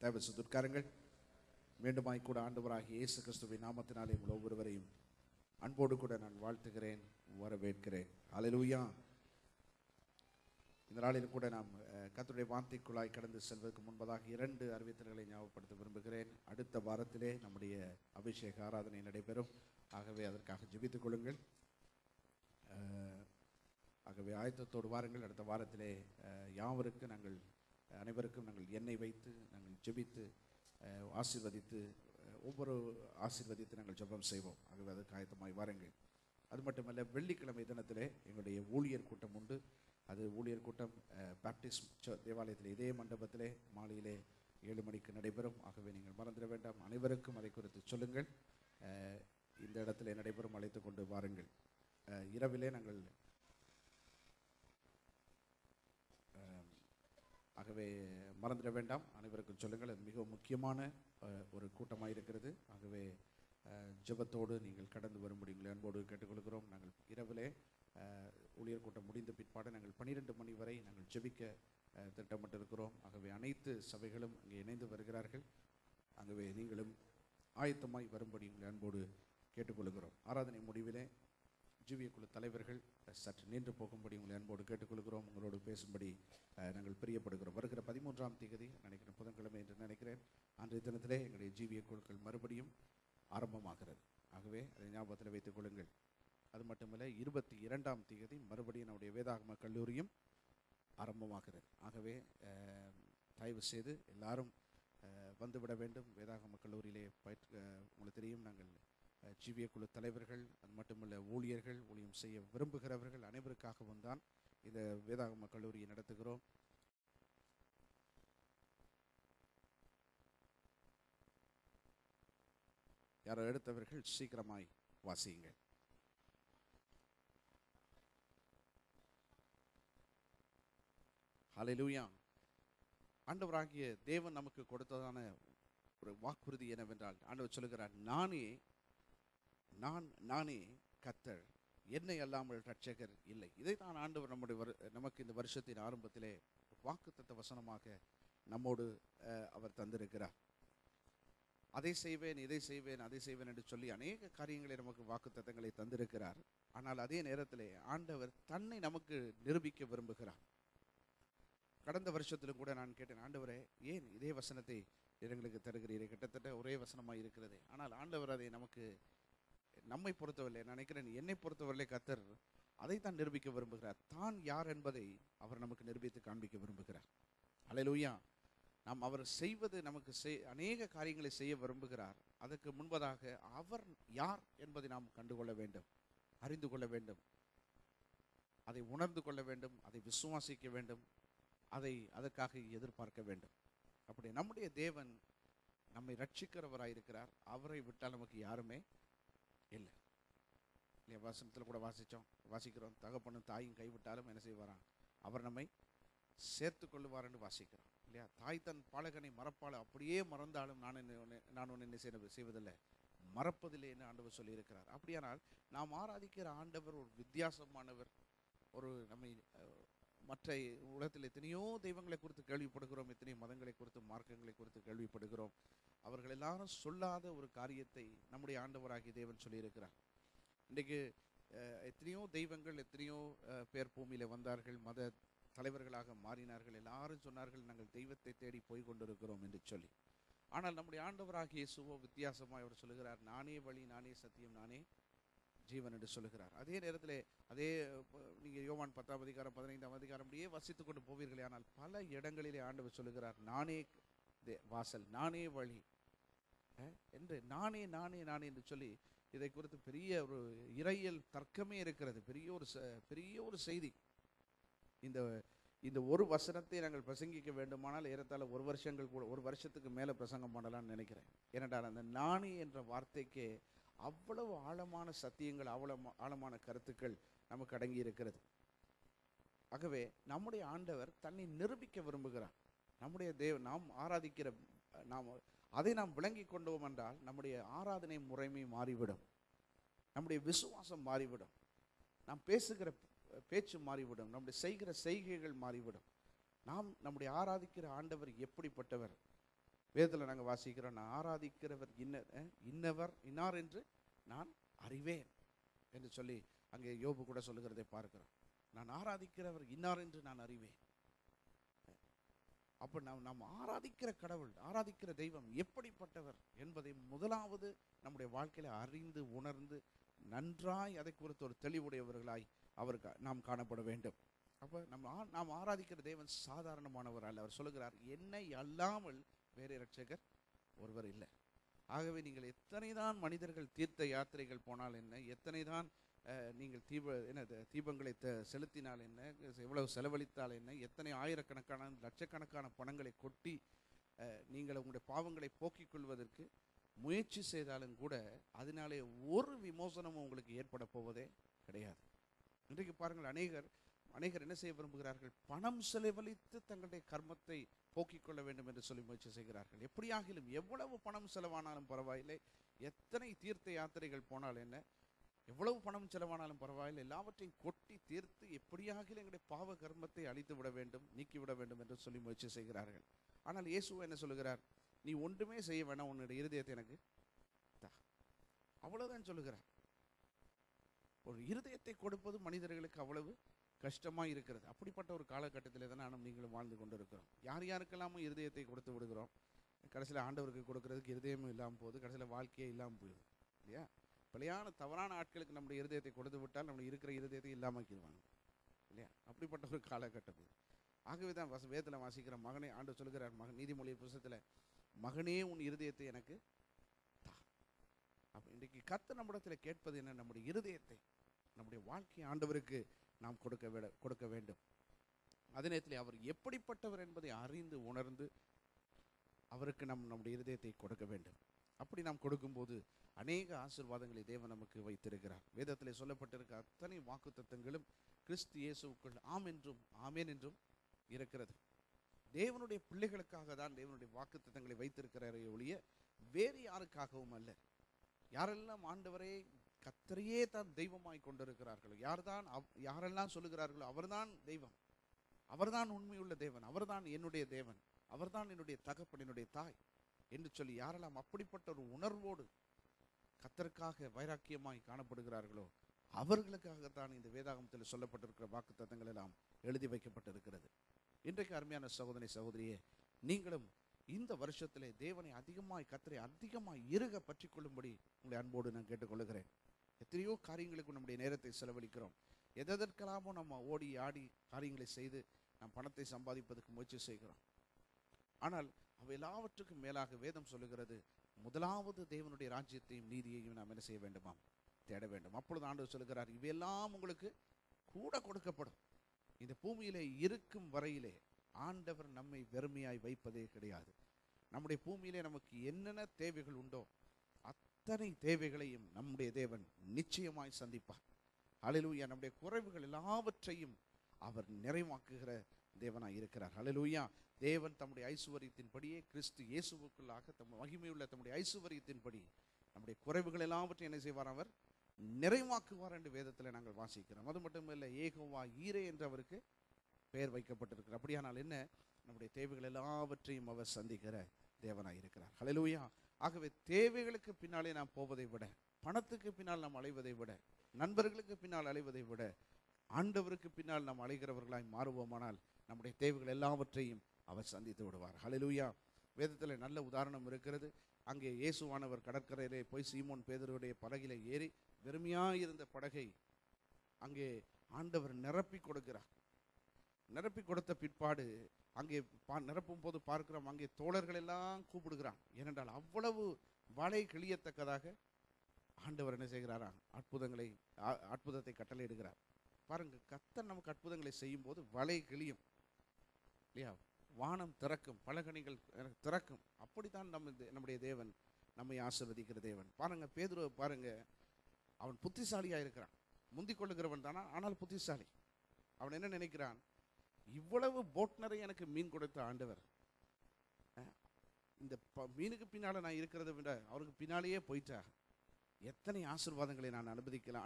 தயவு செய்து உட்காருங்கள். மீண்டுமாய் கூட ஆண்டவராகிய இயேசு கிறிஸ்துவின் நாமத்தினாலே உங்கள் ஒவ்வொருவரையும் அன்போடு கூட நான் வாழ்த்துகிறேன், வரவேற்கிறேன். அல்லேலூயா. இந்த நாளில் கூட நாம் கர்த்தருடைய வார்த்தைக்குள்ளாய் கடந்து செல்வதற்கு முன்பதாக 2 அறிவித்தல்களை ஞாபகப்படுத்த விரும்புகிறேன். அடுத்த வாரத்திலே நம்முடைய அபிஷேக ஆராதனை நடைபெறும். ஆகவே அதற்காக ஜெபித்துக் கொள்ளுங்கள். ஆகவே ஆயத்தத்தோடு வாருங்கள். அடுத்த வாரத்திலே அனைவருக்கும் நாங்கள் எண்ணெய் வைத்து நாங்கள் ஜெபித்து ஆசீர்வதித்து ஆசீர்வதித்து நாங்கள் ஜெபம் செய்வோம். ஆகவே அதற்கு ஆயத்தமாய் வாருங்கள். அது மட்டுமல்ல, வெள்ளிக்கிழமை தினத்திலே எங்களுடைய ஊழியர் கூட்டம் உண்டு. அது ஊழியர் கூட்டம் பாப்டிஸ்ட் தேவாலயத்தில் இதே மண்டபத்திலே மாலையிலே 7 மணிக்கு நடைபெறும். ஆகவே நீங்கள் மறந்துட வேண்டாம். அனைவருக்கும் அதை குறித்து சொல்லுங்கள். இந்த இடத்துல நடைபெறும், அழைத்து கொண்டு வாருங்கள். இரவிலே நாங்கள் ஆகவே மறந்துட வேண்டாம், அனைவருக்கும் சொல்லுங்கள். அது மிகவும் முக்கியமான ஒரு கூட்டமாக இருக்கிறது. ஆகவே ஜெபத்தோடு நீங்கள் கடந்து வரும்படி உங்களை அன்போடு கேட்டுக்கொள்கிறோம். நாங்கள் இரவிலே ஊழியர் கூட்டம் முடிந்த பிற்பாடு நாங்கள் 12 மணி வரை நாங்கள் ஜெபிக்க திட்டமிட்டிருக்கிறோம். ஆகவே அனைத்து சபைகளும் அங்கே இணைந்து வருகிறார்கள். ஆகவே நீங்களும் ஆயத்தமாய் வரும்படி உங்களை அன்போடு கேட்டுக்கொள்கிறோம். ஆராதனை முடிவிலே ஜீவிய குழு தலைவர்கள் சற்று நின்று போகும்படி உங்களை அன்போடு கேட்டுக்கொள்கிறோம். உங்களோடு பேசும்படி நாங்கள் பிரியப்படுகிறோம். வருகிற 13ஆம் தேதி நினைக்கிறேன், புதன்கிழமை என்று நினைக்கிறேன், அன்றைய தினத்திலே எங்களுடைய ஜீவிய குழுக்கள் மறுபடியும் ஆரம்பமாகிறது. ஆகவே அதை ஞாபகத்தில் வைத்துக் கொள்ளுங்கள். அது மட்டுமல்ல, 22ஆம் தேதி மறுபடியும் நம்முடைய வேதாகம கல்லூரியும் ஆரம்பமாகிறது. ஆகவே தயவு செய்து எல்லாரும் வந்துவிட வேண்டும். வேதாகம கல்லூரியிலே உங்களுக்கு தெரியும், நாங்கள் ஜீவிய குழு தலைவர்கள், அது மட்டுமல்ல ஊழியர்கள், ஊழியம் செய்ய விரும்புகிறவர்கள் அனைவருக்காகவும் தான் இந்த வேதாகம கல்லூரியை நடத்துகிறோம். யாரோ எடுத்தவர்கள் சீக்கிரமாய் வாசியுங்கள். ஹல்லேலூயா. ஆண்டவராகிய தேவன் நமக்கு கொடுத்ததான ஒரு வாக்குறுதி என்னவென்றால், ஆண்டவர் சொல்லுகிறார், நானே கர்த்தர், என்னை அல்லாமல் இரட்சகர் இல்லை. இதைத்தான் ஆண்டவர் நமக்கு இந்த வருஷத்தின் ஆரம்பத்திலே வாக்குத்தத்த வசனமாக நம்மோடு அவர் தந்திருக்கிறார். அதை செய்வேன், இதை செய்வேன், அதை செய்வேன் என்று சொல்லி அநேக காரியங்களை நமக்கு வாக்குத்தத்தங்களை தந்திருக்கிறார். ஆனால் அதே நேரத்திலே ஆண்டவர் தன்னை நமக்கு நிரூபிக்க விரும்புகிறார். கடந்த வருஷத்திலும் கூட நான் கேட்டேன், ஆண்டவரே, ஏன் இதே வசனத்தை எங்களுக்கு தருகிறீர்கள்? கிட்டத்தட்ட ஒரே வசனமாக இருக்கிறது. ஆனால் ஆண்டவர் அதை நம்மை பொறுத்தவரை, நினைக்கிறேன் என்னை பொறுத்தவரை கர்த்தர் அதைத்தான் நிரூபிக்க விரும்புகிறார். தான் யார் என்பதை அவர் நமக்கு நிரூபித்து காண்பிக்க விரும்புகிறார். அல்லேலூயா. நாம் அவர் செய்வது நமக்கு அநேக காரியங்களை செய்ய விரும்புகிறார். அதற்கு முன்பதாக அவர் யார் என்பதை நாம் கண்டுகொள்ள வேண்டும், அறிந்து கொள்ள வேண்டும், அதை உணர்ந்து கொள்ள வேண்டும், அதை விசுவாசிக்க வேண்டும், அதற்காக எதிர்பார்க்க வேண்டும். அப்படி நம்முடைய தேவன் நம்மை ரட்சிக்கிறவராயிருக்கிறார். அவரை விட்டால் நமக்கு யாருமே இல்லை. இல்லையா? வசனத்தில் கூட வாசிக்கிறோம், தகப்பனும் தாயும் கைவிட்டாலும் என்ன செய்வாராம்? அவர் நம்மை சேர்த்து கொள்ளுவார் என்று வாசிக்கிறோம். இல்லையா? தாய் தன் பாலகனை மறப்பால், அப்படியே மறந்தாலும் நான் ஒன்று என்ன செய்வதில்லை, மறப்பதில்லை என்று ஆண்டவர் சொல்லியிருக்கிறார். அப்படியானால் நாம் ஆராதிக்கிற ஆண்டவர் ஒரு வித்தியாசமானவர். நம்மை மற்ற உலகத்தில் எத்தனையோ தெய்வங்களை குறித்து கேள்விப்படுகிறோம், எத்தனையோ மதங்களை குறித்து, மார்க்கங்களை குறித்து கேள்விப்படுகிறோம். அவர்கள் எல்லாரும் சொல்லாத ஒரு காரியத்தை நம்முடைய ஆண்டவராகிய தேவன் சொல்லியிருக்கிறார். இன்றைக்கு எத்தனையோ தெய்வங்கள், எத்தனையோ பேர் பூமியில் வந்தார்கள், மத தலைவர்களாக மாறினார்கள். எல்லாரும் சொன்னார்கள், நாங்கள் தெய்வத்தை தேடி போய் கொண்டிருக்கிறோம் என்று சொல்லி. ஆனால் நம்முடைய ஆண்டவராகிய இயேசுவோ வித்தியாசமாக அவர் சொல்லுகிறார், நானே வழி, நானே சத்தியம், நானே ஜீவன் என்று சொல்லுகிறார். அதே நேரத்தில் நீங்கள் யோவான் 10ஆம் அதிகாரம் 15ஆம் அதிகாரம் அப்படியே வசித்து கொண்டு போவீர்களே, ஆனால் பல இடங்களிலே ஆண்டவர் சொல்லுகிறார், நானே வாசல், நானே வழி என்று நானே நானே நானே என்று சொல்லி இதை குறித்து பெரிய ஒரு இறையியல் தர்க்கமே இருக்கிறது. பெரிய ஒரு செய்தி. இந்த ஒரு வசனத்தை நாங்கள் பிரசங்கிக்க வேண்டுமானால் ஏறத்தாழ ஒரு வருஷத்துக்கு மேலே பிரசங்கம் பண்ணலாம்னு நினைக்கிறேன். ஏனென்றால் அந்த நானே என்ற வார்த்தைக்கு அவ்வளவு ஆழமான சத்தியங்கள், அவ்வளவு ஆழமான கருத்துக்கள் நமக்கு அடங்கி இருக்கிறது. ஆகவே நம்முடைய ஆண்டவர் தன்னை நிரூபிக்க விரும்புகிறார். நம்முடைய நாம் ஆராதிக்கிற அதை நாம் விளங்கி கொண்டோம் என்றால் நம்முடைய ஆராதனை முறைமை மாறிவிடும், நம்முடைய விசுவாசம் மாறிவிடும், நாம் பேசுகிற பேச்சு மாறிவிடும், நம்முடைய செய்கிற செய்கைகள் மாறிவிடும். நாம் நம்முடைய ஆராதிக்கிற ஆண்டவர் எப்படிப்பட்டவர்? வேதத்தில் நாங்கள் வாசிக்கிறோம், நான் ஆராதிக்கிறவர் இன்னார் என்று நான் அறிவேன் என்று சொல்லி அங்கே யோபு கூட சொல்லுகிறதை பார்க்கிறோம். நான் ஆராதிக்கிறவர் இன்னார் என்று நான் அறிவேன். அப்போ நாம் ஆராதிக்கிற கடவுள், ஆராதிக்கிற தெய்வம் எப்படிப்பட்டவர் என்பதை முதலாவது நம்முடைய வாழ்க்கையில அறிந்து உணர்ந்து நன்றாய் அதை குறித்து ஒரு தெளிவுடையவர்களாய் அவருக்கு நாம் காணப்பட வேண்டும். அப்போ நாம் ஆராதிக்கிற தெய்வன் சாதாரணமானவர் அல்ல. அவர் சொல்லுகிறார், என்னை அல்லாமல் வேறு இரட்சகர் ஒருவர் இல்லை. ஆகவே நீங்கள் எத்தனை தான் மனிதர்கள் தீர்த்த யாத்திரைகள் போனால் என்ன, எத்தனை தான் நீங்கள் தீபங்களை செலுத்தினால் என்ன, எவ்வளவு செலவழித்தால் என்ன, எத்தனை ஆயிரக்கணக்கான லட்சக்கணக்கான பணங்களை கொட்டி நீங்கள் உங்களுடைய பாவங்களை போக்கிக் கொள்வதற்கு முயற்சி செய்தாலும் கூட அதனாலே ஒரு விமோசனமும் உங்களுக்கு ஏற்பட போவதே கிடையாது. இன்றைக்கு பாருங்கள், அநேகர் என்ன செய்ய விரும்புகிறார்கள்? பணம் செலவழித்து தங்களுடைய கர்மத்தை போக்கிக் கொள்ள வேண்டும் என்று சொல்லி முயற்சி செய்கிறார்கள். எப்படியாகிலும் எவ்வளவு பணம் செலவானாலும் பரவாயில்லை, எத்தனை தீர்த்த யாத்திரைகள் போனால் என்ன, எவ்வளவு பணம் செலவானாலும் பரவாயில்லை, எல்லாவற்றையும் கொட்டி தீர்த்து எப்படியாகிலும் எங்களுடைய பாவ கர்மத்தை அழித்து விட வேண்டும், நீக்கிவிட வேண்டும் என்று சொல்லி முயற்சி செய்கிறார்கள். ஆனால் இயேசு என்ன சொல்லுகிறார்? நீ ஒன்றுமே செய்ய வேணாம், உன்னுடைய இருதயத்தை எனக்கு தா, அவ்வளவுதான் சொல்லுகிறார். ஒரு இருதயத்தை கொடுப்பது மனிதர்களுக்கு அவ்வளவு கஷ்டமாக இருக்கிறது. அப்படிப்பட்ட ஒரு காலகட்டத்தில் தான் நாம் நீங்களும் வாழ்ந்து கொண்டு இருக்கிறோம். யாருக்கெல்லாமும் இருதயத்தை கொடுத்து விடுகிறோம், கடைசியில் ஆண்டவருக்கு கொடுக்கறதுக்கு இருதயமும் இல்லாமல் போகுது, கடைசியில் வாழ்க்கையே இல்லாமல் போகுது இல்லையா? பிழையான தவறான ஆட்களுக்கு நம்முடைய இருதயத்தை கொடுத்து விட்டால் நம்முடைய இருக்கிற இருதயத்தை இல்லாமக்கிடுவாங்க இல்லையா? அப்படிப்பட்ட ஒரு காலகட்டம் இது. ஆகவே தான் வேதத்தில் வாசிக்கிற மகனே, ஆண்டவர் சொல்லுகிறார் நீதிமொழி புத்தகத்தில், மகனே உன் இருதயத்தை எனக்கு தா. அப்போ இன்றைக்கு கர்த்தர் நம்மிடத்தில் கேட்பது என்ன? நம்முடைய இருதயத்தை, நம்முடைய வாழ்க்கை ஆண்டவருக்கு நாம் கொடுக்க வேண்டும். அதே நேரத்தில் அவர் எப்படிப்பட்டவர் என்பதை அறிந்து உணர்ந்து அவருக்கு நம்முடைய இருதயத்தை கொடுக்க வேண்டும். அப்படி நாம் கொடுக்கும்போது அநேக ஆசீர்வாதங்களை தேவன் நமக்கு வைத்திருக்கிறார். வேதத்தில் சொல்லப்பட்டிருக்க அத்தனை வாக்குத்தத்தங்களும் கிறிஸ்து இயேசுவுக்குள் ஆம் என்றும் ஆமேன் என்றும் இருக்கிறது. தேவனுடைய பிள்ளைகளுக்காக தான் தேவனுடைய வாக்குத்தத்தங்களை வைத்திருக்கிறாரே ஒழிய வேறு யாருக்காகவும் அல்ல. யாரெல்லாம் ஆண்டவரே கர்த்தரையே தான் தெய்வமாய் கொண்டிருக்கிறார்களோ, யாரெல்லாம் சொல்லுகிறார்களோ அவர்தான் தெய்வம், அவர்தான் உண்மையுள்ள தேவன், அவர்தான் என்னுடைய தேவன், அவர்தான் என்னுடைய தகப்பன், என்னுடைய தாய் என்று சொல்லி யாரெல்லாம் அப்படிப்பட்ட ஒரு உணர்வோடு கர்த்தருக்காக வைராக்கியமாய் காணப்படுகிறார்களோ அவர்களுக்காகத்தான் இந்த வேதாகமத்தில் சொல்லப்பட்டிருக்கிற வாக்குத்தத்தங்கள் எல்லாம் எழுதி வைக்கப்பட்டிருக்கிறது. இன்றைக்கு அருமையான சகோதரி சகோதரியே, நீங்களும் இந்த வருஷத்திலே தேவனை அதிகமாய், கர்த்தரை அதிகமாய் இறுக பற்றி கொள்ளும்படி உங்களை அன்போடு நான் கேட்டுக்கொள்கிறேன். எத்தனையோ காரியங்களுக்கு நம்முடைய நேரத்தை செலவழிக்கிறோம். எதற்கெல்லாமோ நம்ம ஓடி ஆடி காரியங்களை செய்து நாம் பணத்தை சம்பாதிப்பதற்கு முயற்சி செய்கிறோம். ஆனால் அவை எல்லாவற்றுக்கும் மேலாக வேதம் சொல்லுகிறது, முதலாவது தேவனுடைய ராஜ்யத்தையும் நீதியையும் நாம் என்ன செய்ய வேண்டுமாம்? தேட வேண்டும். அப்பொழுது ஆண்டவர் சொல்லுகிறார், இவையெல்லாம் உங்களுக்கு கூட கொடுக்கப்படும். இந்த பூமியிலே இருக்கும் வரையிலே ஆண்டவர் நம்மை வெறுமையாய் வைப்பதே கிடையாது. நம்முடைய பூமியிலே நமக்கு என்னென்ன தேவைகள் உண்டோ அத்தனை தேவைகளையும் நம்முடைய தேவன் நிச்சயமாய் சந்திப்பார். ஹல்லேலூயா. நம்முடைய குறைவுகள் எல்லாவற்றையும் அவர் நிறைவாக்குகிற தேவனாய் இருக்கிறார். ஹல்லேலூயா. தேவன் தம்முடைய ஐசுவரியத்தின்படியே கிறிஸ்து இயேசுவுக்குள்ளாக மகிமையுள்ள தம்முடைய ஐசுவரியத்தின்படி நம்முடைய குறைவுகள் எல்லாவற்றையும் என்ன செய்வார்? அவர் நிறைவாக்குவார் என்று வேதத்தில் நாங்கள் வாசிக்கிறோம். அது மட்டுமல்ல, ஏகோவா ஈரே என்று அவருக்கு பெயர் வைக்கப்பட்டிருக்கிறார். அப்படியானால் என்ன? நம்முடைய தேவைகள் எல்லாவற்றையும் அவர் சந்திக்கிற தேவனாய் இருக்கிறார். ஹல்லேலூயா. ஆகவே தேவைகளுக்கு பின்னாலே நாம் போவதை விட, பணத்துக்கு பின்னால் நாம் அலைவதை விட, நண்பர்களுக்கு பின்னால் அலைவதை விட, ஆண்டவருக்கு பின்னால் நாம் அலைகிறவர்களாய் மாறுவோமானால் நம்முடைய தேவைகள் எல்லாவற்றையும் அவர் சந்தித்து விடுவார். ஹல்லேலூயா. வேதத்தில் நல்ல உதாரணம் இருக்கிறது. அங்கே இயேசுவானவர் கடற்கரையிலே போய் சீமோன் பேதுருவுடைய படகிலே ஏறி வெறுமையாயிருந்த படகை அங்கே ஆண்டவர் நிரப்பி கொடுக்கிறார். நிரப்பி கொடுத்த பிற்பாடு அங்கே நிரப்பும் போது பார்க்கிறோம், அங்கே தோழர்கள் எல்லாம் கூப்பிடுகிறான். ஏனென்றால் அவ்வளவு வலை கிழியத்தக்கதாக ஆண்டவர் என்ன செய்கிறாரா? அற்புதத்தை கட்டளையிடுகிறார். பாருங்க, கர்த்தர் நமக்கு அற்புதங்களை செய்யும் போது வலை கிழியும் இல்லையா? வானம் திறக்கும், பலகணிகள் திறக்கும். அப்படித்தான் நம்முடைய தேவன் நம்மை ஆசீர்வதிக்கிற தேவன். பாருங்க, பேதுருவை பாருங்க, அவன் புத்திசாலியாக இருக்கிறான். முந்திக் கொள்ளுகிறவன் தானா, ஆனால் புத்திசாலி. அவன் என்ன நினைக்கிறான்? இவ்வளவு போட் நிறைய எனக்கு மீன் கொடுத்த ஆண்டவர், இந்த மீனுக்கு பின்னால் நான் இருக்கிறத விட அவருக்கு பின்னாலேயே போயிட்டா எத்தனை ஆசீர்வாதங்களை நான் அனுமதிக்கலாம்.